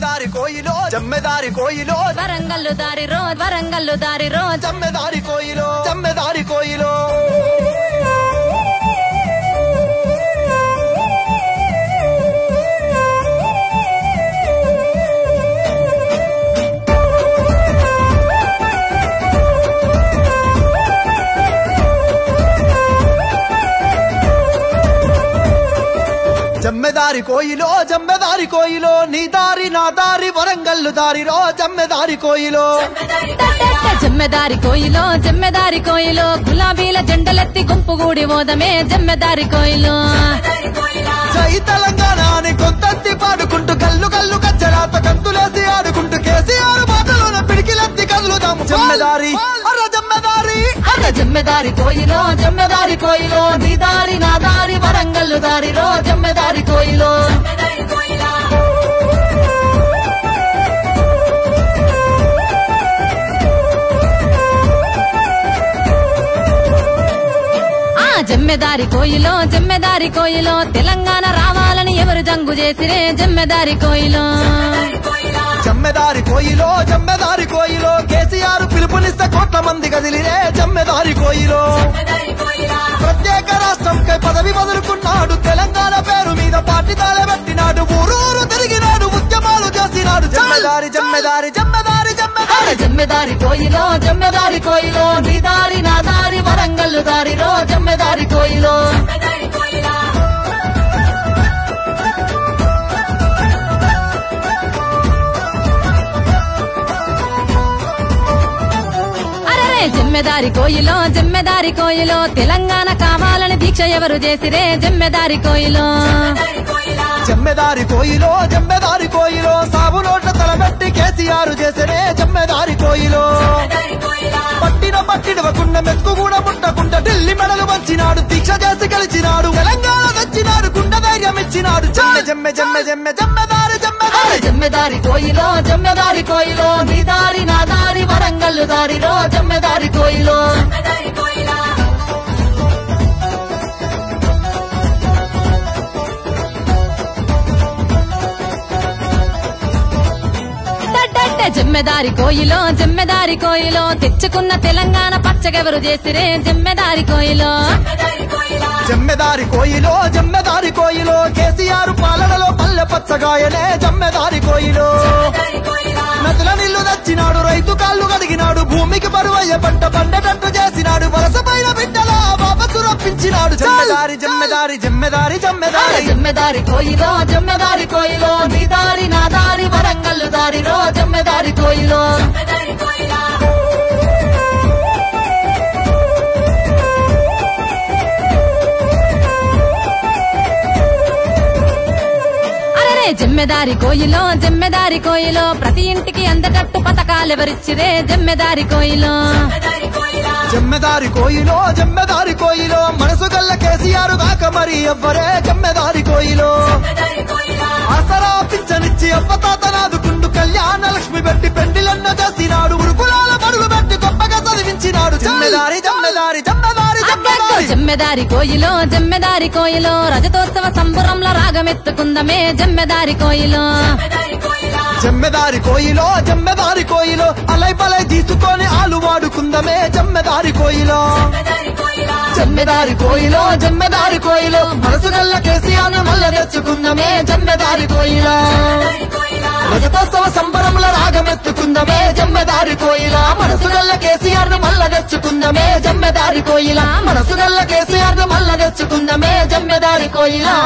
దారి కోయిలో జమ్మెదారి కోయిలో వరంగల్లు దారి రో జమ్మెదారి కోయిలో జమ్మెదారి కోయిలో నీ దారి నా దారి వరంగల్లు దారిలో జమ్మెదారి కోయిలో జమ్మెదారి కోయిలో గులాబీల జెండలెత్తి గుంపుగూడి మోదమే జమ్మెదారి కోయిలో జై తెలంగాణ అని కొంతంతి పాడుకుంటూ కల్లు కల్లు కచ్చరాత కంతులేసి ఆడుకుంటూ కేసీఆర్ మాటలోన పిడికిలెత్తి కదులుదాము జమ్మెదారి కోయిలో నీ దారి నా దారి వరంగల్లు దారిలో జమ్మెదారి కోయిలో జమ్మెదారి కోయిలో తెలంగాణ రావాలని ఎవరు జంగు చేసిరే జమ్మెదారి కోయిలో కేసీఆర్ పిలుపునిస్తే కోట్ల మంది కదిలిరే జమ్మెదారి కోయిలో ప్రత్యేక రాష్ట్రంకై పదవి వదులుకున్నాడు తెలంగాణ పేరు మీద పార్టీ తాళబెట్టినాడు ఊరూరు తిరిగినాడు ఉద్యమాలు చేసినాడు జమ్మెదారి కోయిలో నీ దారి నా దారి వరంగల్లు దారిలో జమ్మెదారి కోయిలో జమ్మెదారి కోయిలో తెలంగాణ కావాలని దీక్ష ఎవరు చేసిరే జమ్మెదారి కోయిలో సాబు నోట్ల తలబెట్టి కేసీఆర్ చేసిరే జమ్మెదారి కోయిలో పట్టినవకుండా మెతుకు కూడా ముట్టకుండా ఢిల్లీ మెడలు వంచినాడు దీక్ష చేసి గెలిచినాడు తెలంగాణ తెచ్చినాడు గుండె ధైర్యం ఇచ్చినాడు జమ్మెదారి కోయిలో నీ దారి నా దారి వరంగల్లు దారిలో జమ్మెదారి కోయిలో జమ్మెదారి కోయిలో తెచ్చుకున్న తెలంగాణ పచ్చగెవరు చేసిరే జమ్మెదారి కోయిలో కేసీఆర్ పాలనలో పల్లె పచ్చగాయనే జమ్మెదారి కోయిలో నదుల నీళ్లు తెచ్చినాడు రైతు కాళ్ళు కడిగినాడు భూమికి బరువయ్య పంట పండేటట్టు చేసినాడు వలస పైన బిడ్డల బాబతు రప్పించినాడు జమ్మెదారి కోయిలో నీ దారి నా దారి వరంగల్లు దారిలో జమ్మెదారి కోయిలో జమ్మెదారి కోయిలో ప్రతి ఇంటికి అందటట్టు పథకాలెవరిచ్చిరే జమ్మెదారి కోయిలో మనసు గల్ల కేసీఆర్ కాక మరి ఎవ్వరే జమ్మెదారి కోయిలో ఆసరా పింఛనిచ్చి అవ్వతాతనాదుకుండు కళ్యాణ లక్ష్మి పెట్టి పెండిలన్న చేసినాడు ఉరుకులాల బడులు పెట్టి గొప్పగా చదివించినాడు జమ్మెదారి కోయిలో రజతోత్సవ సంబురంలో రాగమెత్తుకుందమే జమ్మెదారి కోయిలో అలై పలై తీసుకొని ఆలు వాడుకుందమే జమ్మెదారి కోయిలో మనసు గల్ల కేసీఆర్ మల్ల తెచ్చుకుందమే జమ్మెదారి కోయిలో రజతోత్సవ సంబరంలో రాగమెత్తుకుందమే జమ్మెదారి కోయిలా మనసు గల్ల కేసీఆర్ మల్ల తెచ్చుకుందమే జమ్మెదారి కోయిలా